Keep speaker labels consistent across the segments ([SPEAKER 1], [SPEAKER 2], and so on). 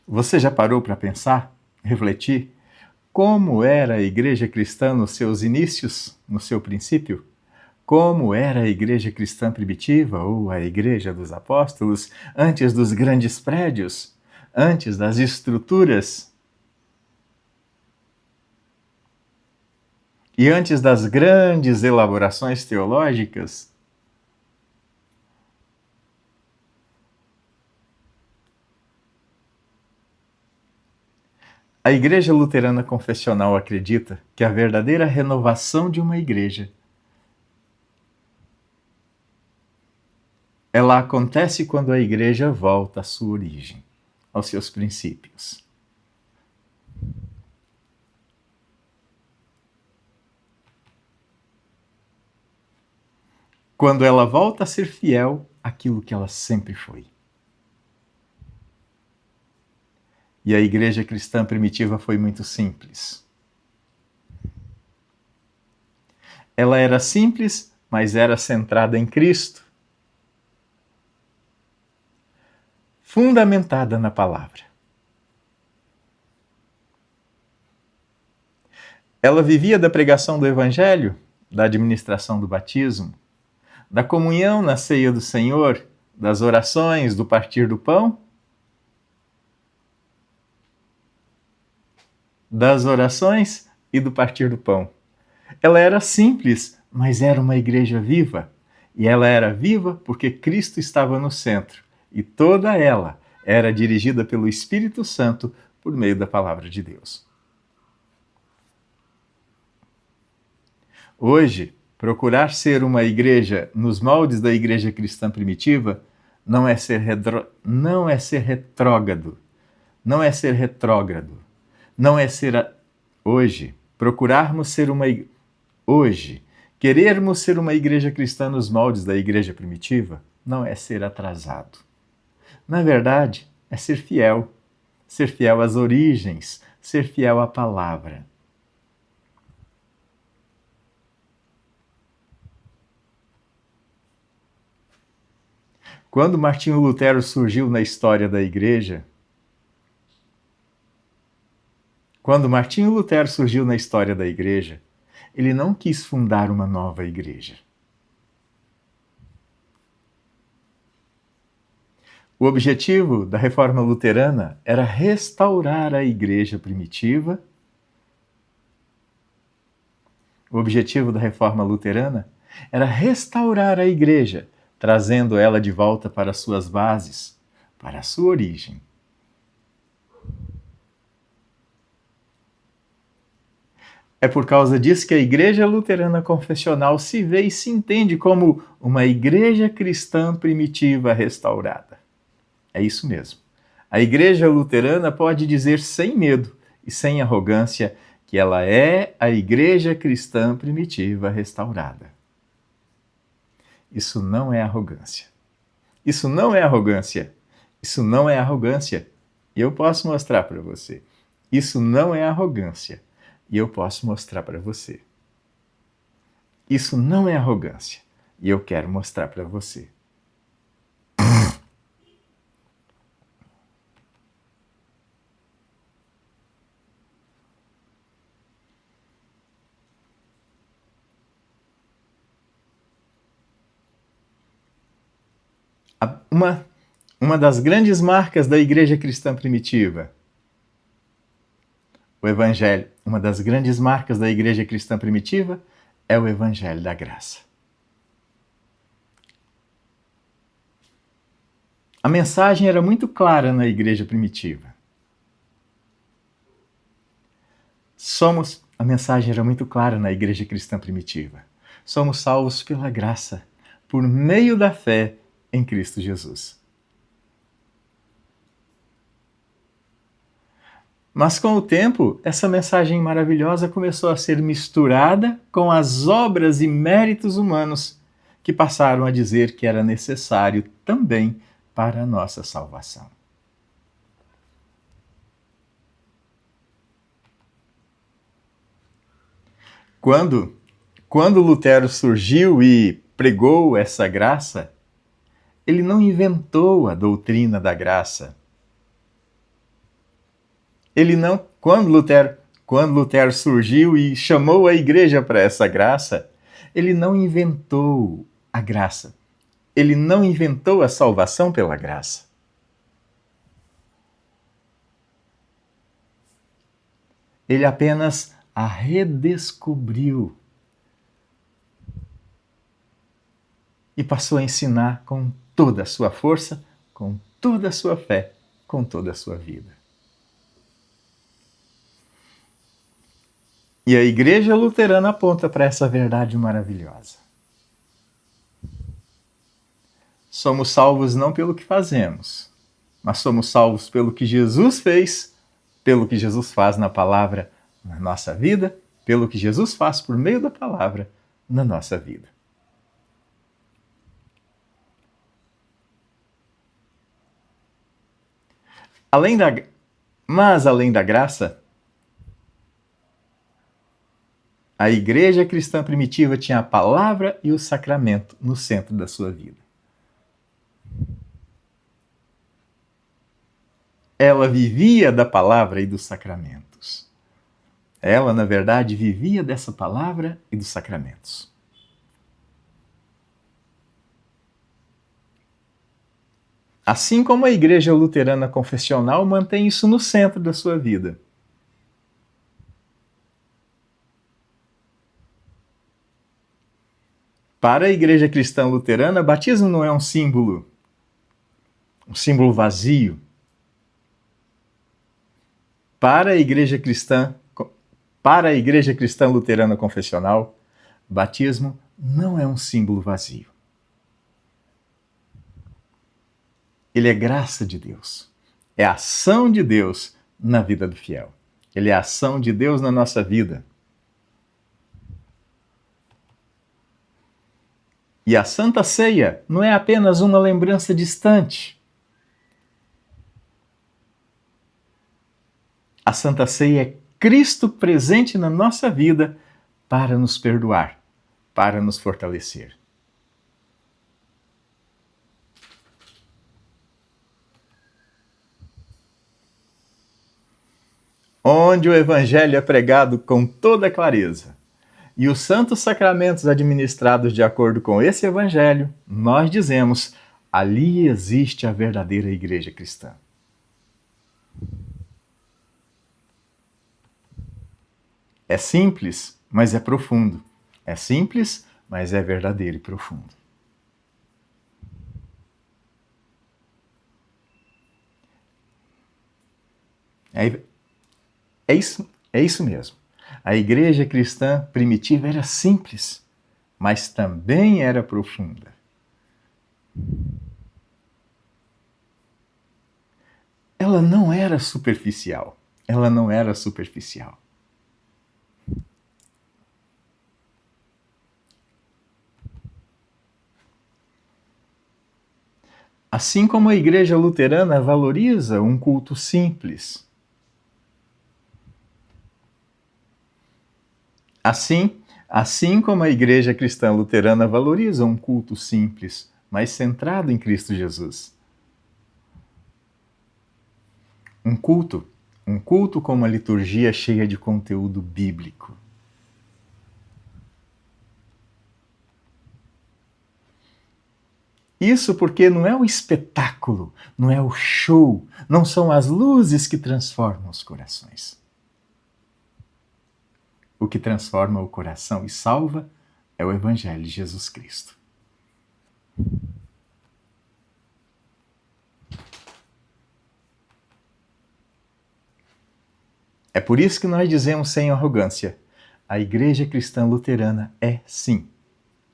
[SPEAKER 1] Você já parou para pensar, refletir, como era a igreja cristã nos seus inícios, no seu princípio? Como era a igreja cristã primitiva, ou a igreja dos apóstolos, antes dos grandes prédios, antes das estruturas e antes das grandes elaborações teológicas? A Igreja Luterana Confessional acredita que a verdadeira renovação de uma igreja ela acontece quando a igreja volta à sua origem, aos seus princípios. Quando ela volta a ser fiel àquilo que ela sempre foi. E a igreja cristã primitiva foi muito simples. Ela era simples, mas era centrada em Cristo, fundamentada na palavra. Ela vivia da pregação do Evangelho, da administração do batismo, da comunhão na ceia do Senhor, das orações, do partir do pão, das orações e do partir do pão. Ela era simples, mas era uma igreja viva. E ela era viva porque Cristo estava no centro. E toda ela era dirigida pelo Espírito Santo por meio da palavra de Deus. Hoje, procurar ser uma igreja nos moldes da igreja cristã primitiva não é ser retrógrado. Não é ser retrógrado. Não é ser... Hoje, procurarmos ser uma... Hoje, querermos ser uma igreja cristã nos moldes da igreja primitiva não é ser atrasado. Na verdade, é ser fiel às origens, ser fiel à palavra. Quando Martinho Lutero surgiu na história da igreja, ele não quis fundar uma nova igreja. O objetivo da reforma luterana era restaurar a igreja primitiva. O objetivo da reforma luterana era restaurar a igreja, trazendo ela de volta para suas bases, para a sua origem. É por causa disso que a Igreja Luterana Confessional se vê e se entende como uma igreja cristã primitiva restaurada. É isso mesmo. A Igreja Luterana pode dizer sem medo e sem arrogância que ela é a igreja cristã primitiva restaurada. Isso não é arrogância. Isso não é arrogância. Isso não é arrogância. E eu posso mostrar para você. Isso não é arrogância. E eu posso mostrar para você. Isso não é arrogância. E eu quero mostrar para você. Uma das grandes marcas da igreja cristã primitiva, o Evangelho, uma das grandes marcas da igreja cristã primitiva é o Evangelho da graça. A mensagem era muito clara na igreja primitiva. A mensagem era muito clara na igreja cristã primitiva. Somos salvos pela graça, por meio da fé em Cristo Jesus. Mas com o tempo, essa mensagem maravilhosa começou a ser misturada com as obras e méritos humanos que passaram a dizer que era necessário também para a nossa salvação. Quando Lutero surgiu e pregou essa graça, ele não inventou a doutrina da graça. Ele não, quando Lutero surgiu e chamou a igreja para essa graça, ele não inventou a graça. Ele não inventou a salvação pela graça. Ele apenas a redescobriu e passou a ensinar com toda a sua força, com toda a sua fé, com toda a sua vida. E a Igreja Luterana aponta para essa verdade maravilhosa. Somos salvos não pelo que fazemos, mas somos salvos pelo que Jesus fez, pelo que Jesus faz na palavra na nossa vida, pelo que Jesus faz por meio da palavra na nossa vida. Além da graça, a igreja cristã primitiva tinha a palavra e o sacramento no centro da sua vida. Ela vivia da palavra e dos sacramentos. Ela, na verdade, vivia dessa palavra e dos sacramentos. Assim como a Igreja Luterana Confessional mantém isso no centro da sua vida. Para a Igreja Cristã Luterana, batismo não é um símbolo vazio. Para a Igreja Cristã Luterana Confessional, batismo não é um símbolo vazio. Ele é graça de Deus. É a ação de Deus na vida do fiel. Ele é a ação de Deus na nossa vida. E a Santa Ceia não é apenas uma lembrança distante. A Santa Ceia é Cristo presente na nossa vida para nos perdoar, para nos fortalecer. Onde o Evangelho é pregado com toda clareza e os santos sacramentos administrados de acordo com esse Evangelho, nós dizemos, ali existe a verdadeira Igreja Cristã. É simples, mas é profundo. É simples, mas é verdadeiro e profundo. É isso mesmo. A igreja cristã primitiva era simples, mas também era profunda. Ela não era superficial. Ela não era superficial. Assim como a igreja luterana valoriza um culto simples. Assim como a igreja cristã luterana valoriza um culto simples, mas centrado em Cristo Jesus. Um culto com uma liturgia cheia de conteúdo bíblico. Isso porque não é o espetáculo, não é o show, não são as luzes que transformam os corações. O que transforma o coração e salva é o Evangelho de Jesus Cristo. É por isso que nós dizemos sem arrogância, a Igreja Cristã Luterana é, sim,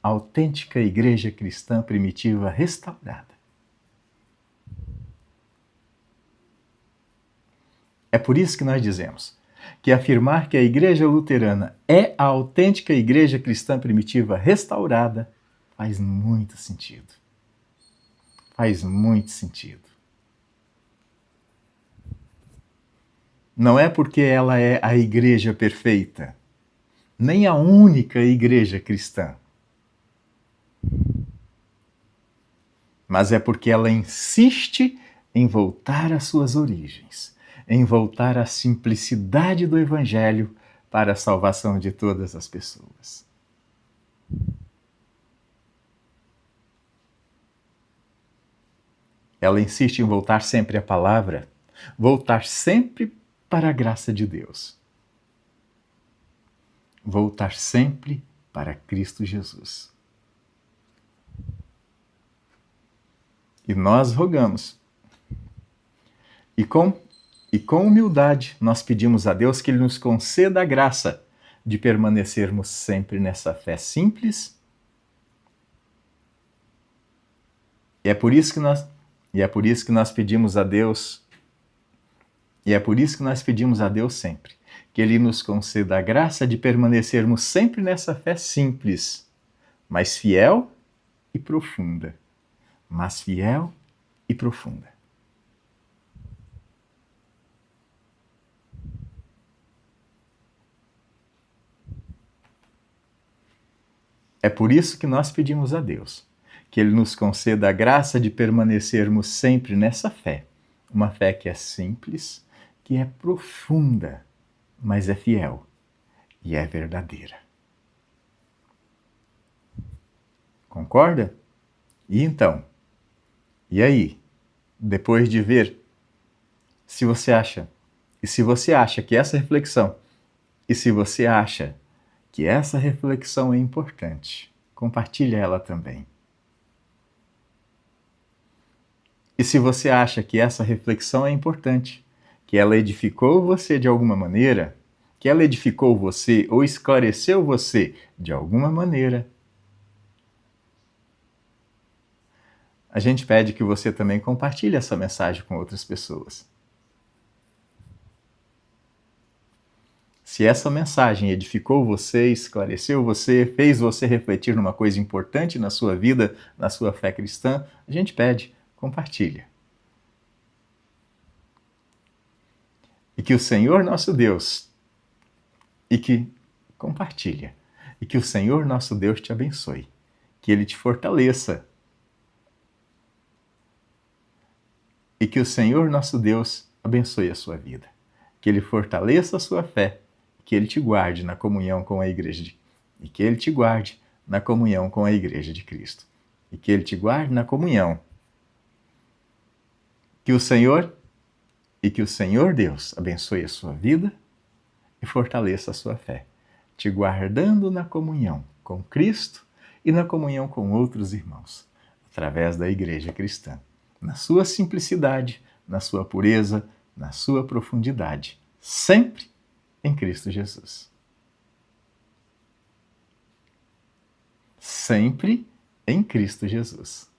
[SPEAKER 1] a autêntica Igreja Cristã primitiva restaurada. É por isso que nós dizemos que afirmar que a Igreja Luterana é a autêntica Igreja Cristã primitiva restaurada faz muito sentido. Faz muito sentido. Não é porque ela é a Igreja perfeita, nem a única Igreja cristã. Mas é porque ela insiste em voltar às suas origens, em voltar à simplicidade do Evangelho para a salvação de todas as pessoas. Ela insiste em voltar sempre à palavra, voltar sempre para a graça de Deus. Voltar sempre para Cristo Jesus. E nós rogamos. E com humildade nós pedimos a Deus que Ele nos conceda a graça de permanecermos sempre nessa fé simples. E é por isso que nós pedimos a Deus, sempre, que Ele nos conceda a graça de permanecermos sempre nessa fé simples, mas fiel e profunda. É por isso que nós pedimos a Deus que Ele nos conceda a graça de permanecermos sempre nessa fé. Uma fé que é simples, que é profunda, mas é fiel e é verdadeira. Concorda? E então? E aí? Depois de ver, se você acha que essa reflexão é importante, compartilhe ela também. E se você acha que essa reflexão é importante, que ela edificou você de alguma maneira, que ela edificou você ou esclareceu você de alguma maneira, a gente pede que você também compartilhe essa mensagem com outras pessoas. Se essa mensagem edificou você, esclareceu você, fez você refletir numa coisa importante na sua vida, na sua fé cristã, a gente pede, compartilha. E que o Senhor nosso Deus, compartilha, e que o Senhor nosso Deus te abençoe, que Ele te fortaleça, e que o Senhor nosso Deus abençoe a sua vida, que Ele fortaleça a sua fé, que Ele te guarde na comunhão com a Igreja de Cristo, e que Ele te guarde na comunhão. Que o Senhor Deus abençoe a sua vida e fortaleça a sua fé, te guardando na comunhão com Cristo e na comunhão com outros irmãos, através da Igreja Cristã, na sua simplicidade, na sua pureza, na sua profundidade, sempre em Cristo Jesus. Sempre em Cristo Jesus.